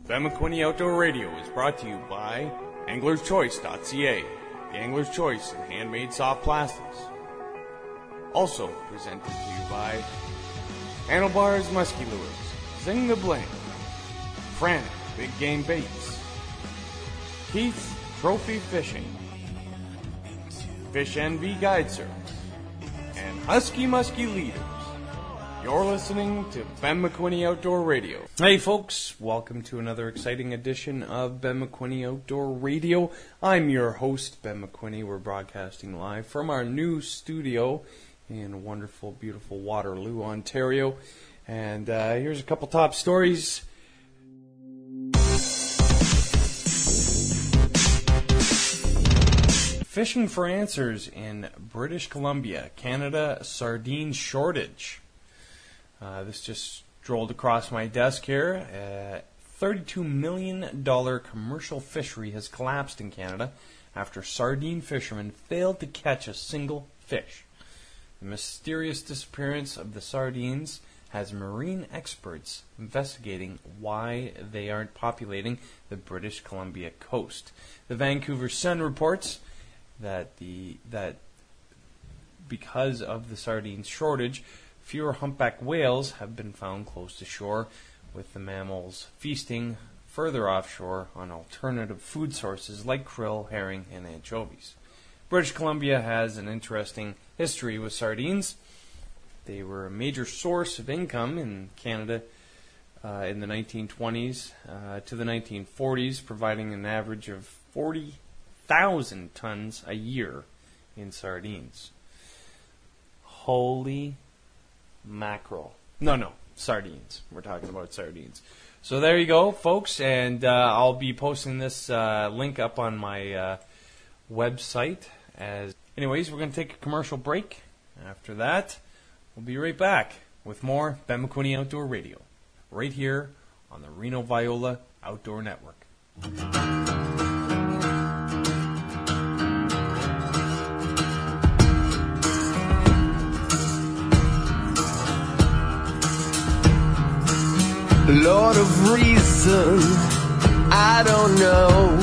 Ben McQuinney Outdoor Radio is brought to you by anglerschoice.ca, the Angler's Choice in handmade soft plastics. Also presented to you by Handlebars Musky Lures, Zing the Bling, Frantic Big Game Baits, Keith's Trophy Fishing, Fish NV Guide Service, and Husky Musky Leaders. You're listening to Ben McQuinney Outdoor Radio. Hey folks, welcome to another exciting edition of Ben McQuinney Outdoor Radio. I'm your host, Ben McQuinney. We're broadcasting live from our new studio in wonderful, beautiful Waterloo, Ontario. And here's a couple top stories. Fishing for answers in British Columbia, Canada, sardine shortage. This just strolled across my desk here. $32 million commercial fishery has collapsed in Canada after sardine fishermen failed to catch a single fish. The mysterious disappearance of the sardines has marine experts investigating why they aren't populating the British Columbia coast. The Vancouver Sun reports that because of the sardine shortage, fewer humpback whales have been found close to shore, with the mammals feasting further offshore on alternative food sources like krill, herring, and anchovies. British Columbia has an interesting history with sardines. They were a major source of income in Canada in the 1920s to the 1940s, providing an average of 40,000 tons a year in sardines. Holy mackerel. No, sardines. We're talking about sardines. So there you go, folks, and I'll be posting this link up on my website. Anyways, we're going to take a commercial break. After that, we'll be right back with more Ben McQuinney Outdoor Radio, right here on the Reno Viola Outdoor Network. Lord of reason, I don't know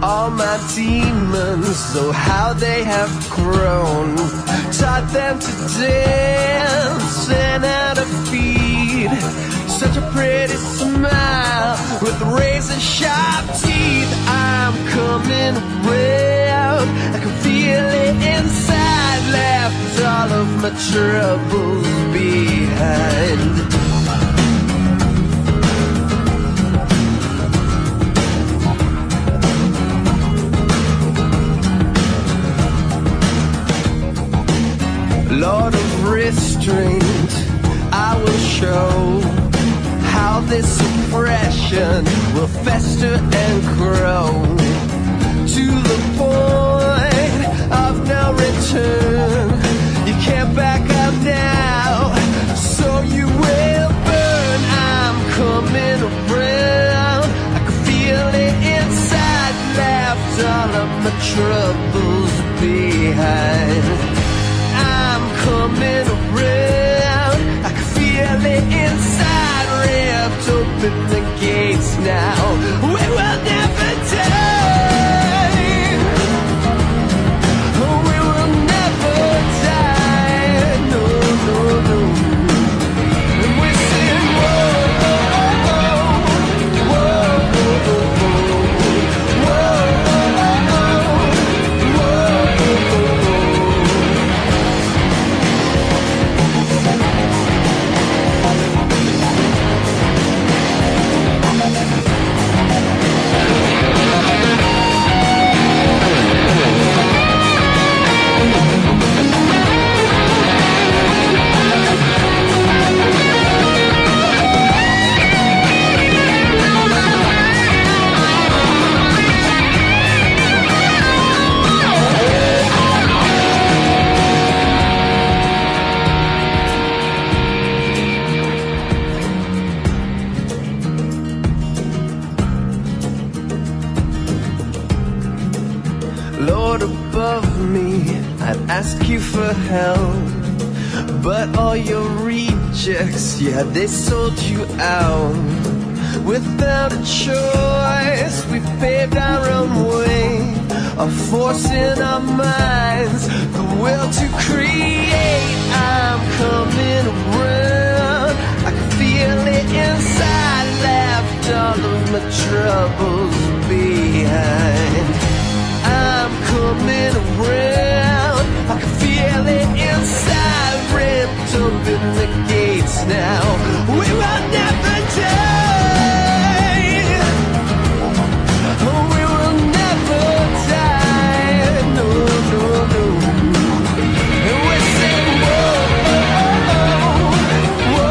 all my demons, oh how they have grown. Taught them to dance and how to feed. Such a pretty smile with razor sharp teeth. I'm coming around, I can feel it inside. Left all of my troubles behind. Lord of restraint, I will show how this oppression will fester and grow to the point of no return. You can't back up now, so you will burn. I'm coming around, I can feel it inside. Left all of my troubles behind. Coming around, I can feel it inside. Ripped open the gates now, we will never die. Oh, we will never die. No, no, no. And we sing whoa, whoa, whoa, whoa, ask you for help, but all your rejects, yeah, they sold you out. without a choice. We paved our own way, a force in our minds, the will to create. I'm coming around, I can feel it inside. Left all of my troubles behind. I'm coming around, I can feel it inside. Ripped open the gates now, we will never die. We will never die. No, no, no. And we sing whoa, whoa, whoa,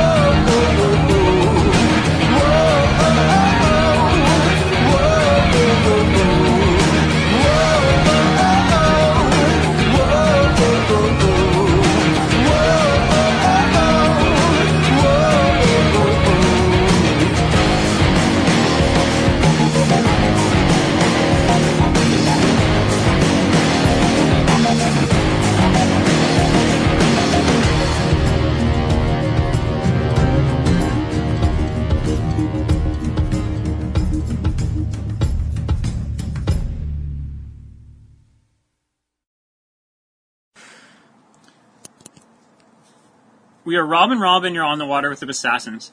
We are Rob and Rob, and you're on the water with the Bassasins.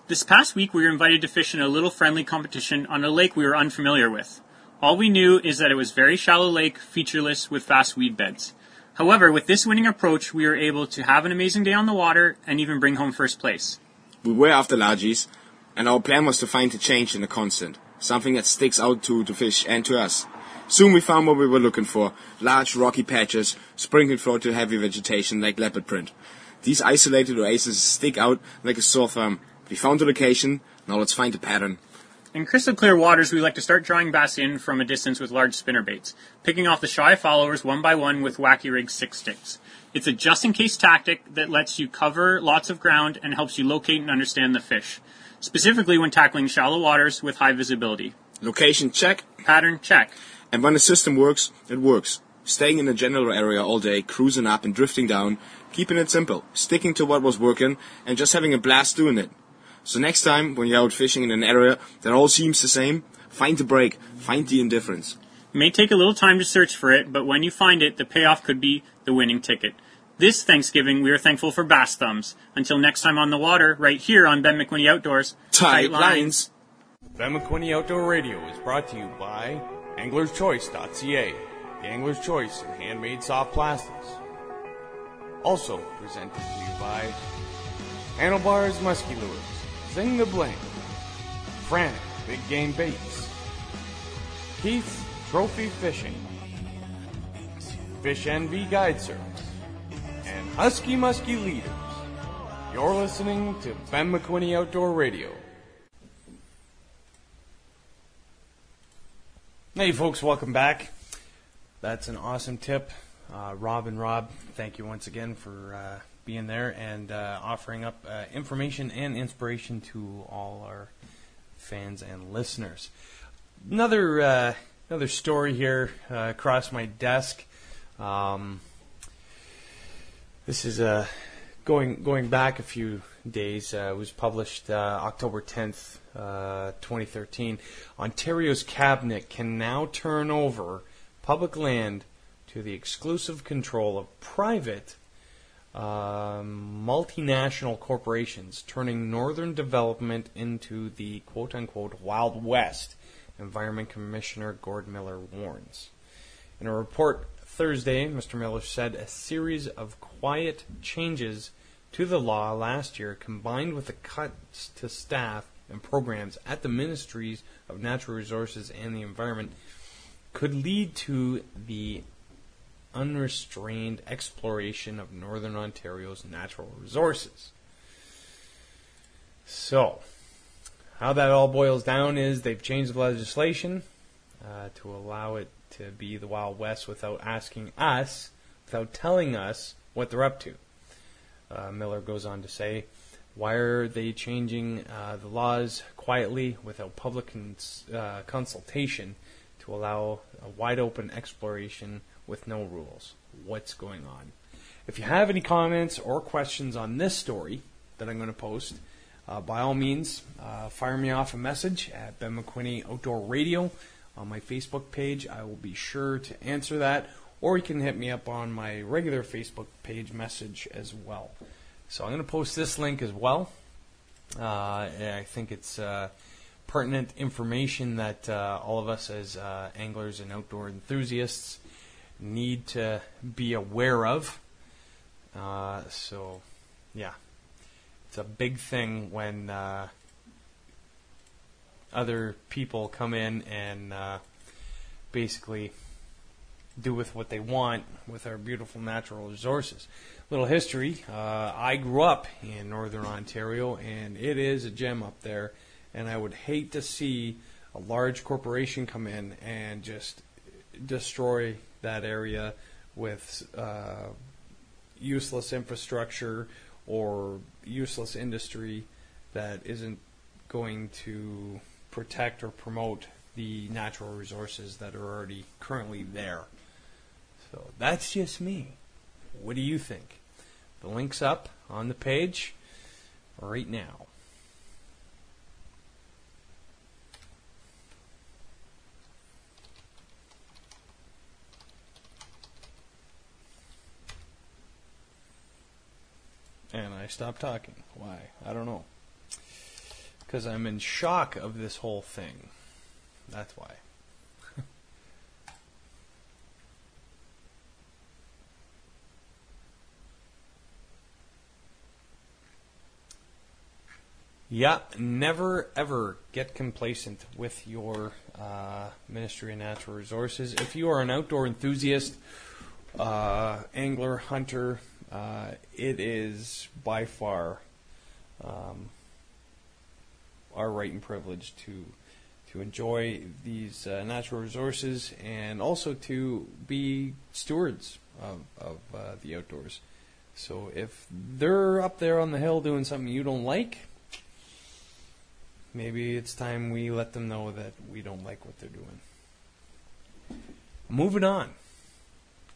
This past week, we were invited to fish in a little friendly competition on a lake we were unfamiliar with. All we knew is that it was a very shallow lake, featureless, with vast weed beds. However, with this winning approach, we were able to have an amazing day on the water and even bring home first place. We were after largies, and our plan was to find a change in a constant, something that sticks out to the fish and to us. Soon we found what we were looking for, large rocky patches, sprinkled throughout the heavy vegetation like leopard print. These isolated oases stick out like a sore thumb. We found the location, now let's find the pattern. In crystal clear waters, we like to start drawing bass in from a distance with large spinnerbaits, picking off the shy followers one by one with wacky rig 6 sticks. It's a just-in-case tactic that lets you cover lots of ground and helps you locate and understand the fish, specifically when tackling shallow waters with high visibility. Location check. Pattern check. And when the system works, it works. Staying in the general area all day, cruising up and drifting down, keeping it simple, sticking to what was working, and just having a blast doing it. So next time, when you're out fishing in an area that all seems the same, find the break, find the indifference. It may take a little time to search for it, but when you find it, the payoff could be the winning ticket. This Thanksgiving, we are thankful for bass thumbs. Until next time on the water, right here on Ben McQuinney Outdoors, Tight lines. Ben McQuinney Outdoor Radio is brought to you by AnglersChoice.ca, the Angler's Choice in handmade soft plastics. Also presented to you by Handlebars Musky Lures, Zing the Bling, Frantic Big Game Baits, Keith's Trophy Fishing, Fish NV Guide Service, and Husky Musky Leaders. You're listening to Ben McQuinney Outdoor Radio. Hey folks, welcome back. That's an awesome tip. Rob and Rob, thank you once again for being there and offering up information and inspiration to all our fans and listeners. Another story here across my desk. This is going back a few days. It was published October 10th, 2013. Ontario's cabinet can now turn over public land to the exclusive control of private multinational corporations, turning northern development into the quote-unquote Wild West, Environment Commissioner Gord Miller warns. In a report Thursday, Mr. Miller said a series of quiet changes to the law last year, combined with the cuts to staff and programs at the Ministries of Natural Resources and the Environment, could lead to the unrestrained exploration of Northern Ontario's natural resources. So, how that all boils down is they've changed the legislation to allow it to be the Wild West without asking us, without telling us what they're up to. Miller goes on to say, why are they changing the laws quietly without public consultation to allow a wide open exploration with no rules? What's going on? If you have any comments or questions on this story that I'm going to post, by all means, fire me off a message at Ben McQuinney Outdoor Radio on my Facebook page. I will be sure to answer that, or you can hit me up on my regular Facebook page message as well. So I'm going to post this link as well. I think it's pertinent information that all of us as anglers and outdoor enthusiasts need to be aware of. So, yeah, it's a big thing when other people come in and basically do with what they want with our beautiful natural resources. Little history, I grew up in Northern Ontario, and it is a gem up there, and I would hate to see a large corporation come in and just destroy that area with useless infrastructure or useless industry that isn't going to protect or promote the natural resources that are already currently there. So that's just me. What do you think? The link's up on the page right now. And I stopped talking. Why? I don't know. Because I'm in shock of this whole thing. That's why. Yeah, never ever get complacent with your Ministry of Natural Resources. If you are an outdoor enthusiast, angler, hunter, it is by far our right and privilege to enjoy these natural resources and also to be stewards of the outdoors. So if they're up there on the hill doing something you don't like, maybe it's time we let them know that we don't like what they're doing. Moving on.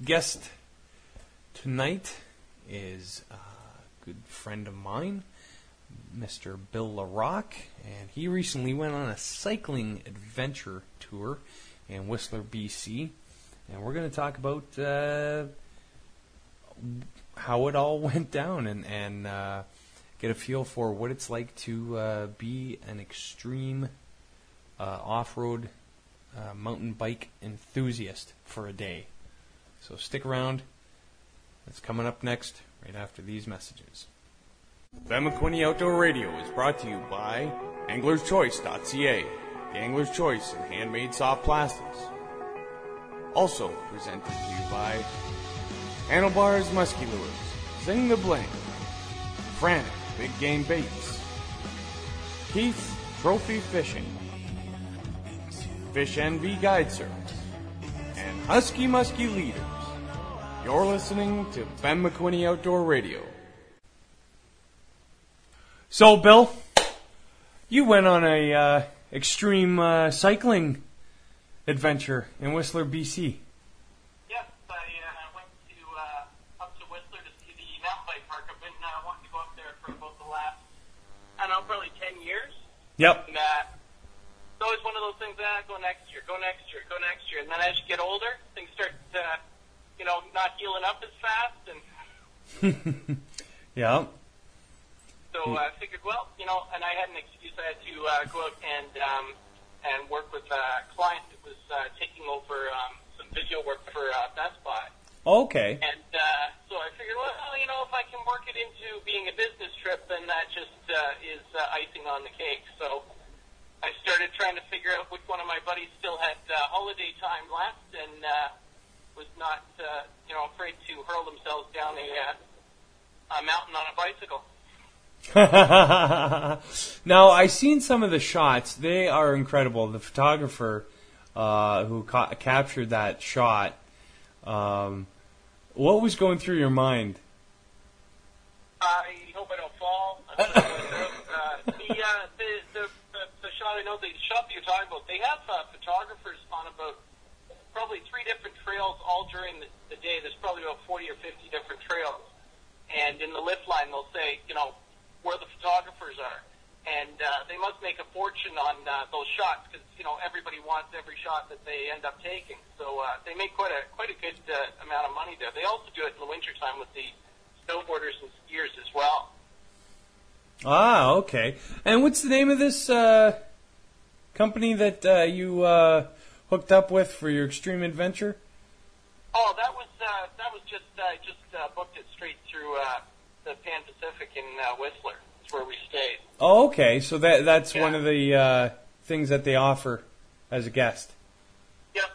Guest tonight is a good friend of mine, Mr. Bill Larocque, and he recently went on a cycling adventure tour in Whistler, BC, and we're going to talk about how it all went down and get a feel for what it's like to be an extreme off-road mountain bike enthusiast for a day. So stick around. It's coming up next, right after these messages. Ben McQuinney Outdoor Radio is brought to you by AnglersChoice.ca, the Angler's Choice in handmade soft plastics. Also presented to you by Handlebars Musky Lures, Zing the Bling, Frantic Big Game Baits, Keith's Trophy Fishing, Fish NV Guide Service, and Husky Musky Leaders. You're listening to Ben McQuinney Outdoor Radio. So, Bill, you went on a extreme cycling adventure in Whistler, BC. Yes, I went to up to Whistler to see the mountain bike park. I've been wanting to go up there for about the last, I don't know, probably 10 years. Yep. And it's always one of those things that go next year, go next year, go next year. And then as you get older, things start not healing up as fast. And Yeah. so I figured, well, and I had an excuse. I had to go out and work with a client that was taking over some video work for Best Buy. Okay. And so I figured, well, if I can work it into being a business trip, then that just is icing on the cake. So I started trying to figure out which one of my buddies still had holiday time left and was not, afraid to hurl themselves down a mountain on a bicycle. Now, I've seen some of the shots. They are incredible. The photographer who captured that shot, what was going through your mind? I hope I don't fall. The shot, I know the shot that you're talking about, they have photographers on about probably 3 different trails all during the day. There's probably about 40 or 50 different trails. And in the lift line, they'll say, where the photographers are. and they must make a fortune on those shots because everybody wants every shot that they end up taking. So they make quite a good amount of money there. They also do it in the wintertime with the snowboarders and skiers as well. Ah, okay. And what's the name of this company that you hooked up with for your extreme adventure? Oh, that was just I just booked it straight through the Pan Pacific in Whistler. That's where we stayed. Oh, okay. So that's one of the things that they offer as a guest. Yep.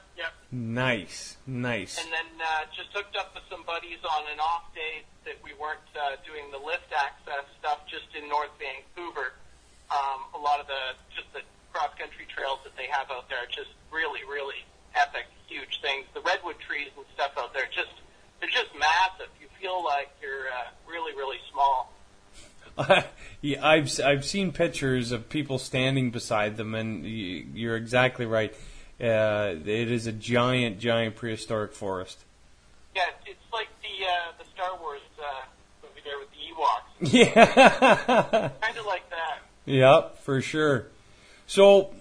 Nice. And then just hooked up with some buddies on an off day that we weren't doing the lift access stuff just in North Vancouver. A lot of the cross-country trails that they have out there are just really, really epic, huge things. The redwood trees and stuff out there, they're just massive. You feel like you're really, really small. Yeah, I've seen pictures of people standing beside them, and you're exactly right. It is a giant prehistoric forest. Yeah, it's like the Star Wars movie there with the Ewoks. Yeah. Kind of like that. Yep, for sure. So,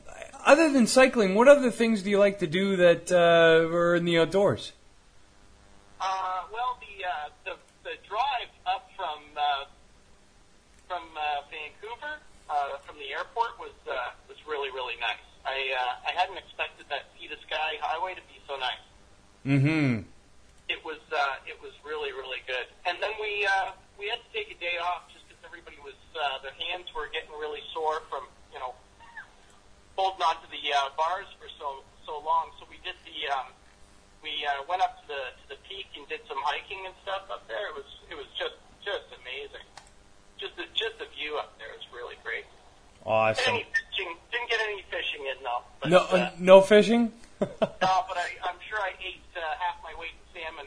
other than cycling, what other things do you like to do that are in the outdoors? Well, the drive up from Vancouver from the airport was really, really nice. I hadn't expected that sea to sky highway to be so nice. Mm-hmm. It was really, really good. And then we had to take a day off just because everybody was their hands were getting really sore from holding on to the bars for so long. So we did we went up to the peak and did some hiking and stuff up there. It was just amazing. Just the view up there is really great. Awesome. Didn't get any fishing in though. But, no fishing? No, but I'm sure I ate half my weight in salmon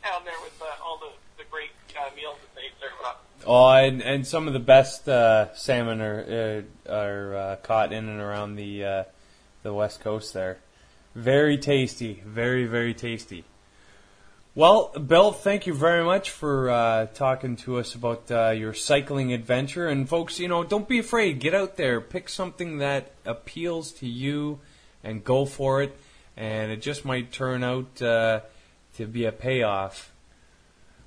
down there with all the great meals that they serve up. Oh, and some of the best salmon are caught in and around the west coast there. Very tasty, very, very tasty. Well, Bill, thank you very much for talking to us about your cycling adventure. And folks, don't be afraid. Get out there, pick something that appeals to you, and go for it. And it just might turn out to be a payoff.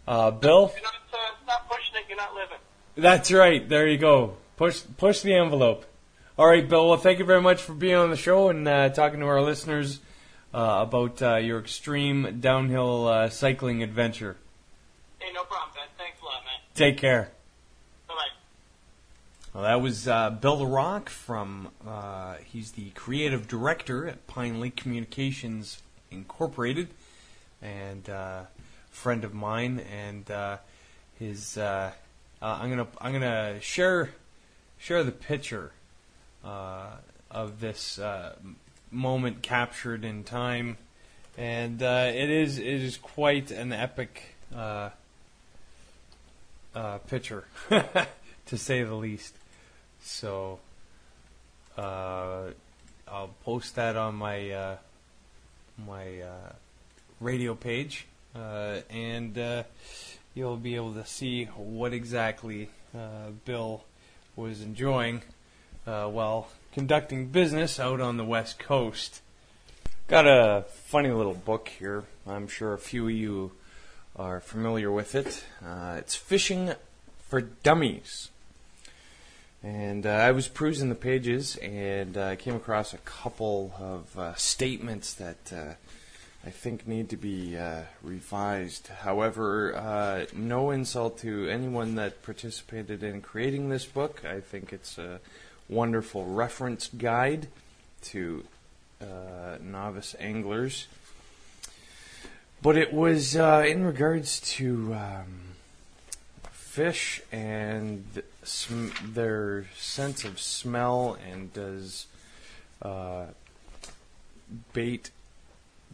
Bill? If you're not pushing it, you're not living. That's right. There you go. Push the envelope. All right, Bill. Well, thank you very much for being on the show and talking to our listeners about your extreme downhill cycling adventure. Hey, no problem, Ben. Thanks a lot, man. Take care. Bye-bye. Well, that was Bill Larocque from, he's the creative director at Pine Lake Communications Incorporated, and friend of mine, and his, I'm gonna share the picture of this moment captured in time, and it is quite an epic picture, to say the least. So I'll post that on my radio page, and you'll be able to see what exactly Bill was enjoying while conducting business out on the West Coast. Got a funny little book here. I'm sure a few of you are familiar with it. It's Fishing for Dummies. And I was perusing the pages, and I came across a couple of statements that I think need to be revised. However, no insult to anyone that participated in creating this book. I think it's a wonderful reference guide to novice anglers. But it was in regards to fish and their sense of smell, and does bait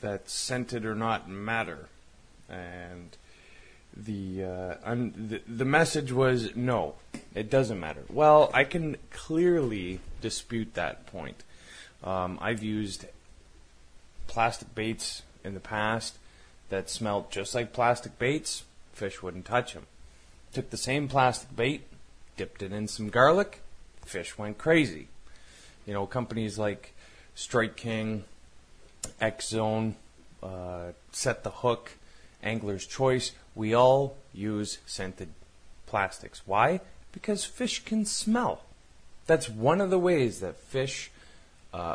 that's scented or not matter. And the message was, no, it doesn't matter. Well, I can clearly dispute that point. I've used plastic baits in the past that smelled just like plastic baits. Fish wouldn't touch them. Took the same plastic bait, dipped it in some garlic, fish went crazy. You know, companies like Strike King, X Zone, Set the Hook, Angler's Choice, we all use scented plastics. Why? Because fish can smell. That's one of the ways that fish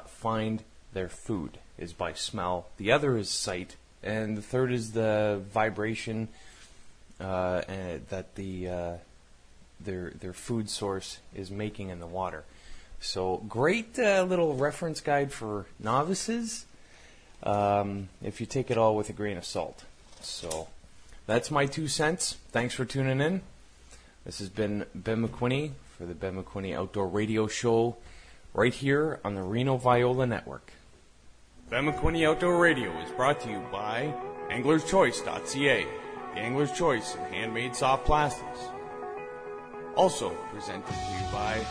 find their food, is by smell. The other is sight, and the third is the vibration that their food source is making in the water. So great little reference guide for novices, if you take it all with a grain of salt. So that's my 2 cents. Thanks for tuning in. This has been Ben McQuinney for the Ben McQuinney Outdoor Radio Show right here on the Reno Viola Network. Ben McQuinney Outdoor Radio is brought to you by AnglersChoice.ca, the Angler's Choice in handmade soft plastics. Also presented to you by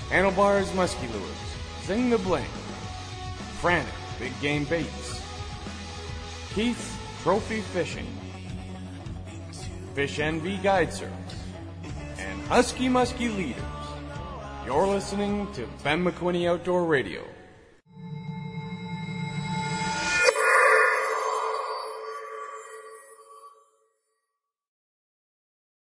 Handlebars Musky Lures, Zing the Bling, Frantic Big Game Baits, Keith's Trophy Fishing, Fish NV Guide Service, and Husky Musky Leaders. You're listening to Ben McQuinney Outdoor Radio.